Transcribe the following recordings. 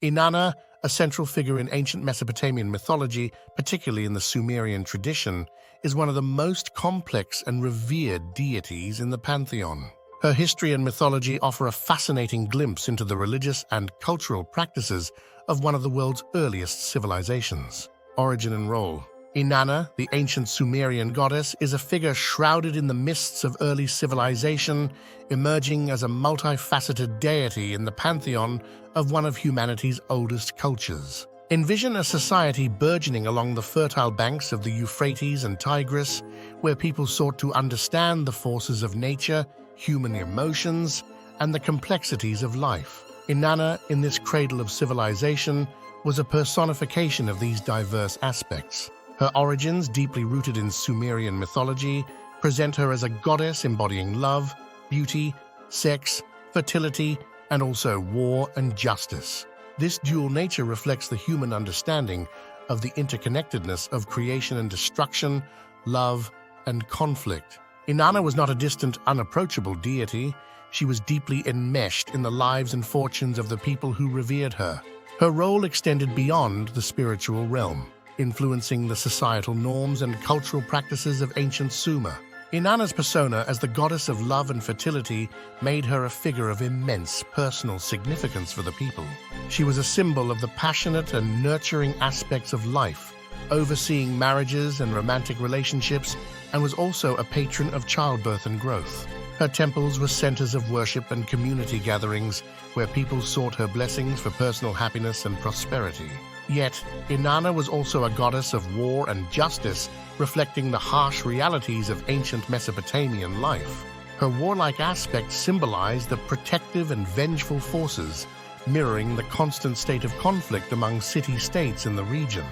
Inanna, a central figure in ancient Mesopotamian mythology, particularly in the Sumerian tradition, is one of the most complex and revered deities in the pantheon. Her history and mythology offer a fascinating glimpse into the religious and cultural practices of one of the world's earliest civilizations. Origin and role. Inanna, the ancient Sumerian goddess, is a figure shrouded in the mists of early civilization, emerging as a multifaceted deity in the pantheon of one of humanity's oldest cultures. Envision a society burgeoning along the fertile banks of the Euphrates and Tigris, where people sought to understand the forces of nature, human emotions, and the complexities of life. Inanna, in this cradle of civilization, was a personification of these diverse aspects. Her origins, deeply rooted in Sumerian mythology, present her as a goddess embodying love, beauty, sex, fertility, and also war and justice. This dual nature reflects the human understanding of the interconnectedness of creation and destruction, love and conflict. Inanna was not a distant, unapproachable deity. She was deeply enmeshed in the lives and fortunes of the people who revered her. Her role extended beyond the spiritual realm, influencing the societal norms and cultural practices of ancient Sumer. Inanna's persona as the goddess of love and fertility made her a figure of immense personal significance for the people. She was a symbol of the passionate and nurturing aspects of life, overseeing marriages and romantic relationships, and was also a patron of childbirth and growth. Her temples were centers of worship and community gatherings where people sought her blessings for personal happiness and prosperity. Yet, Inanna was also a goddess of war and justice, reflecting the harsh realities of ancient Mesopotamian life. Her warlike aspect symbolized the protective and vengeful forces, mirroring the constant state of conflict among city-states in the region.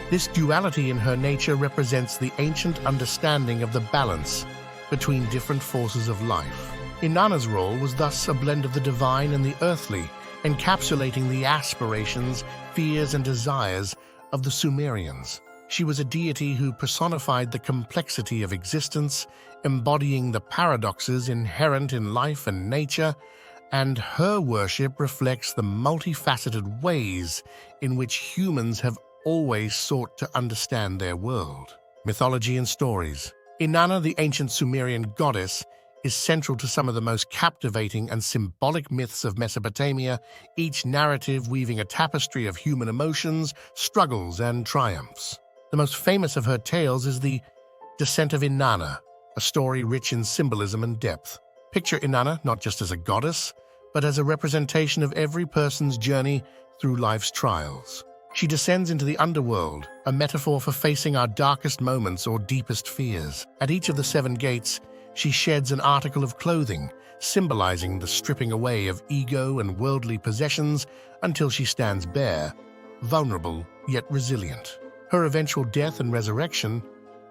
This duality in her nature represents the ancient understanding of the balance between different forces of life. Inanna's role was thus a blend of the divine and the earthly, encapsulating the aspirations, fears, and desires of the Sumerians. She was a deity who personified the complexity of existence, embodying the paradoxes inherent in life and nature, and her worship reflects the multifaceted ways in which humans have always sought to understand their world. Mythology and stories. Inanna, the ancient Sumerian goddess, is central to some of the most captivating and symbolic myths of Mesopotamia, each narrative weaving a tapestry of human emotions, struggles, and triumphs. The most famous of her tales is the Descent of Inanna, a story rich in symbolism and depth. Picture Inanna not just as a goddess, but as a representation of every person's journey through life's trials. She descends into the underworld, a metaphor for facing our darkest moments or deepest fears. At each of the 7 gates, she sheds an article of clothing, symbolizing the stripping away of ego and worldly possessions until she stands bare, vulnerable yet resilient. Her eventual death and resurrection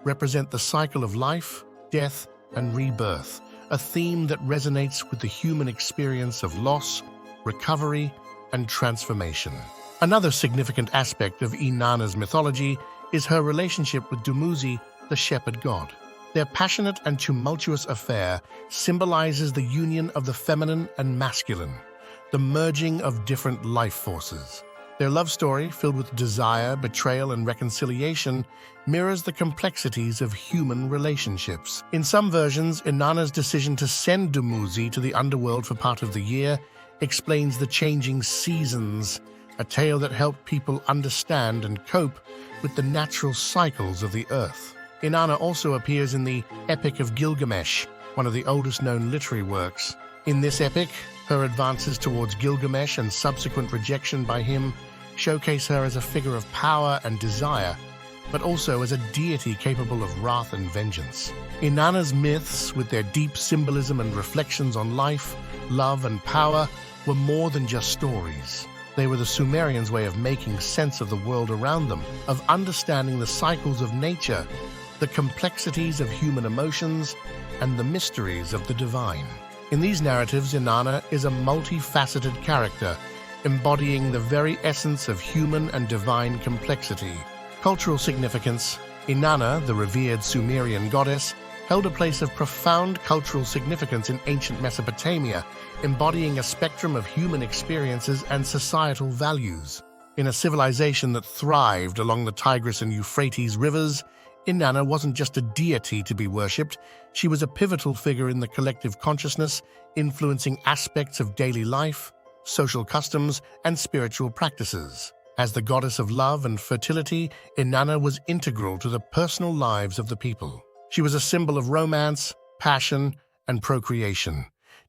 represent the cycle of life, death, and rebirth, a theme that resonates with the human experience of loss, recovery, and transformation. Another significant aspect of Inanna's mythology is her relationship with Dumuzi, the shepherd god. Their passionate and tumultuous affair symbolizes the union of the feminine and masculine, the merging of different life forces. Their love story, filled with desire, betrayal, and reconciliation, mirrors the complexities of human relationships. In some versions, Inanna's decision to send Dumuzi to the underworld for part of the year explains the changing seasons, a tale that helped people understand and cope with the natural cycles of the earth. Inanna also appears in the Epic of Gilgamesh, one of the oldest known literary works. In this epic, her advances towards Gilgamesh and subsequent rejection by him showcase her as a figure of power and desire, but also as a deity capable of wrath and vengeance. Inanna's myths, with their deep symbolism and reflections on life, love, and power, were more than just stories. They were the Sumerians' way of making sense of the world around them, of understanding the cycles of nature, the complexities of human emotions, and the mysteries of the divine. In these narratives, Inanna is a multifaceted character, embodying the very essence of human and divine complexity. Cultural significance. Inanna, the revered Sumerian goddess, held a place of profound cultural significance in ancient Mesopotamia, embodying a spectrum of human experiences and societal values. In a civilization that thrived along the Tigris and Euphrates rivers, Inanna wasn't just a deity to be worshipped, she was a pivotal figure in the collective consciousness, influencing aspects of daily life, social customs, and spiritual practices. As the goddess of love and fertility, Inanna was integral to the personal lives of the people. She was a symbol of romance, passion, and procreation,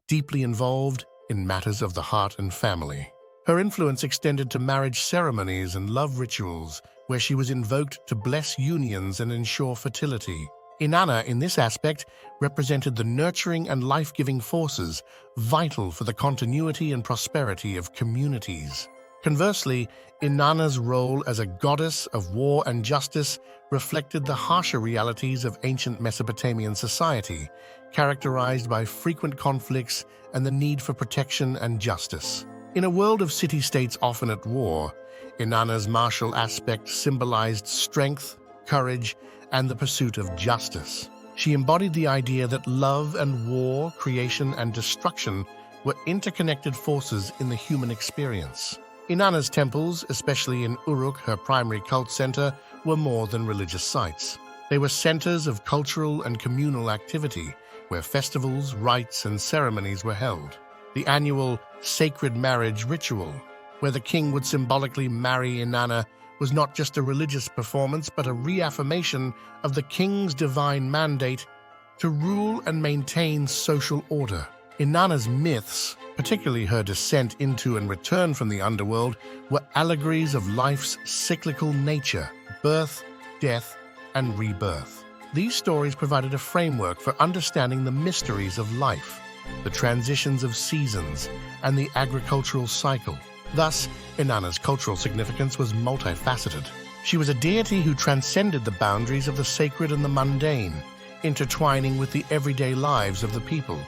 deeply involved in matters of the heart and family. Her influence extended to marriage ceremonies and love rituals, where she was invoked to bless unions and ensure fertility. Inanna, in this aspect, represented the nurturing and life-giving forces vital for the continuity and prosperity of communities. Conversely, Inanna's role as a goddess of war and justice reflected the harsher realities of ancient Mesopotamian society, characterized by frequent conflicts and the need for protection and justice. In a world of city-states often at war, Inanna's martial aspect symbolized strength, courage, and the pursuit of justice. She embodied the idea that love and war, creation and destruction were interconnected forces in the human experience. Inanna's temples, especially in Uruk, her primary cult center, were more than religious sites. They were centers of cultural and communal activity, where festivals, rites, and ceremonies were held. The annual sacred marriage ritual, where the king would symbolically marry Inanna, was not just a religious performance but a reaffirmation of the king's divine mandate to rule and maintain social order. Inanna's myths, particularly her descent into and return from the underworld, were allegories of life's cyclical nature, birth, death, and rebirth. These stories provided a framework for understanding the mysteries of life, the transitions of seasons, and the agricultural cycle. Thus, Inanna's cultural significance was multifaceted. She was a deity who transcended the boundaries of the sacred and the mundane, intertwining with the everyday lives of the people,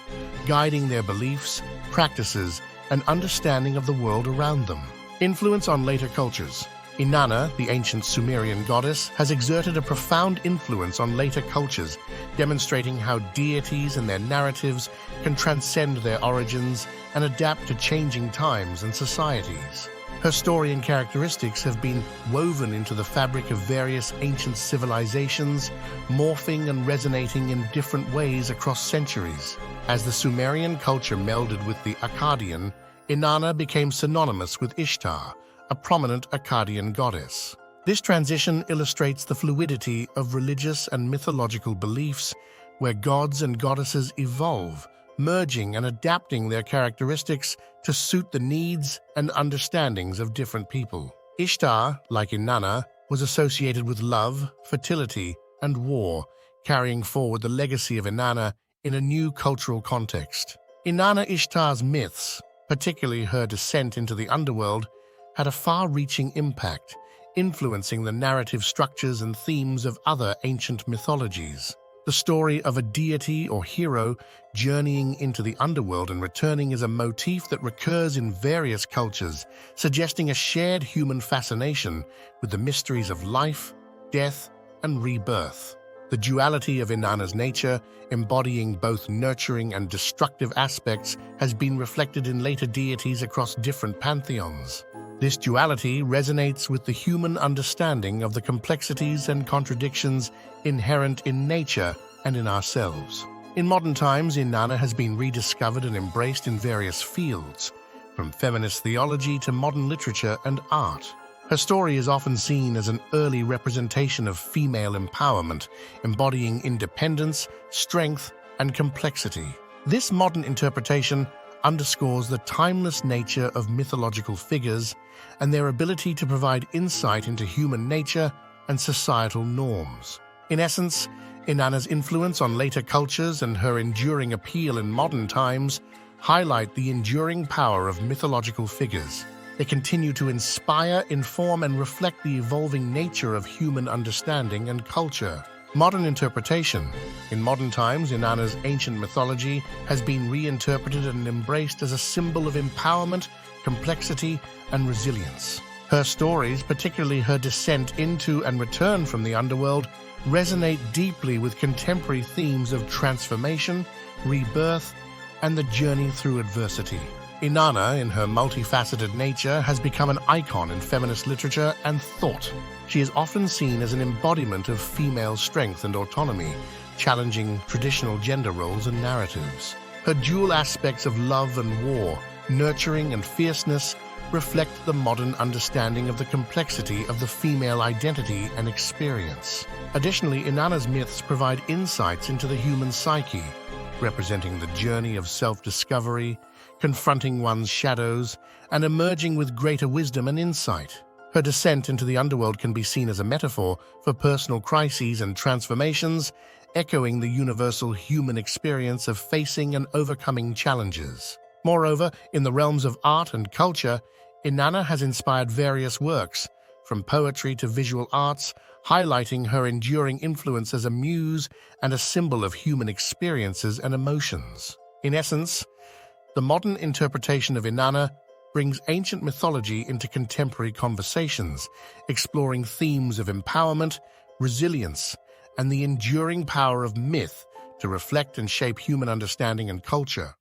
guiding their beliefs, practices, and understanding of the world around them. Influence on later cultures. Inanna, the ancient Sumerian goddess, has exerted a profound influence on later cultures, demonstrating how deities and their narratives can transcend their origins and adapt to changing times and societies. Her story and characteristics have been woven into the fabric of various ancient civilizations, morphing and resonating in different ways across centuries. As the Sumerian culture melded with the Akkadian, Inanna became synonymous with Ishtar, a prominent Akkadian goddess. This transition illustrates the fluidity of religious and mythological beliefs, where gods and goddesses evolve, merging and adapting their characteristics to suit the needs and understandings of different people. Ishtar, like Inanna, was associated with love, fertility, and war, carrying forward the legacy of Inanna in a new cultural context. Inanna Ishtar's myths, particularly her descent into the underworld, had a far-reaching impact, influencing the narrative structures and themes of other ancient mythologies. The story of a deity or hero journeying into the underworld and returning is a motif that recurs in various cultures, suggesting a shared human fascination with the mysteries of life, death, and rebirth. The duality of Inanna's nature, embodying both nurturing and destructive aspects, has been reflected in later deities across different pantheons. This duality resonates with the human understanding of the complexities and contradictions inherent in nature and in ourselves. In modern times, Inanna has been rediscovered and embraced in various fields, from feminist theology to modern literature and art. Her story is often seen as an early representation of female empowerment, embodying independence, strength, and complexity. This modern interpretation underscores the timeless nature of mythological figures and their ability to provide insight into human nature and societal norms. In essence, Inanna's influence on later cultures and her enduring appeal in modern times highlight the enduring power of mythological figures. They continue to inspire, inform, and reflect the evolving nature of human understanding and culture. Modern interpretation. In modern times, Inanna's ancient mythology has been reinterpreted and embraced as a symbol of empowerment, complexity, and resilience. Her stories, particularly her descent into and return from the underworld, resonate deeply with contemporary themes of transformation, rebirth, and the journey through adversity. Inanna, in her multifaceted nature, has become an icon in feminist literature and thought. She is often seen as an embodiment of female strength and autonomy, challenging traditional gender roles and narratives. Her dual aspects of love and war, nurturing and fierceness, reflect the modern understanding of the complexity of the female identity and experience. Additionally, Inanna's myths provide insights into the human psyche, representing the journey of self-discovery, confronting one's shadows, and emerging with greater wisdom and insight. Her descent into the underworld can be seen as a metaphor for personal crises and transformations, echoing the universal human experience of facing and overcoming challenges. Moreover, in the realms of art and culture, Inanna has inspired various works, from poetry to visual arts, highlighting her enduring influence as a muse and a symbol of human experiences and emotions. In essence, the modern interpretation of Inanna brings ancient mythology into contemporary conversations, exploring themes of empowerment, resilience, and the enduring power of myth to reflect and shape human understanding and culture.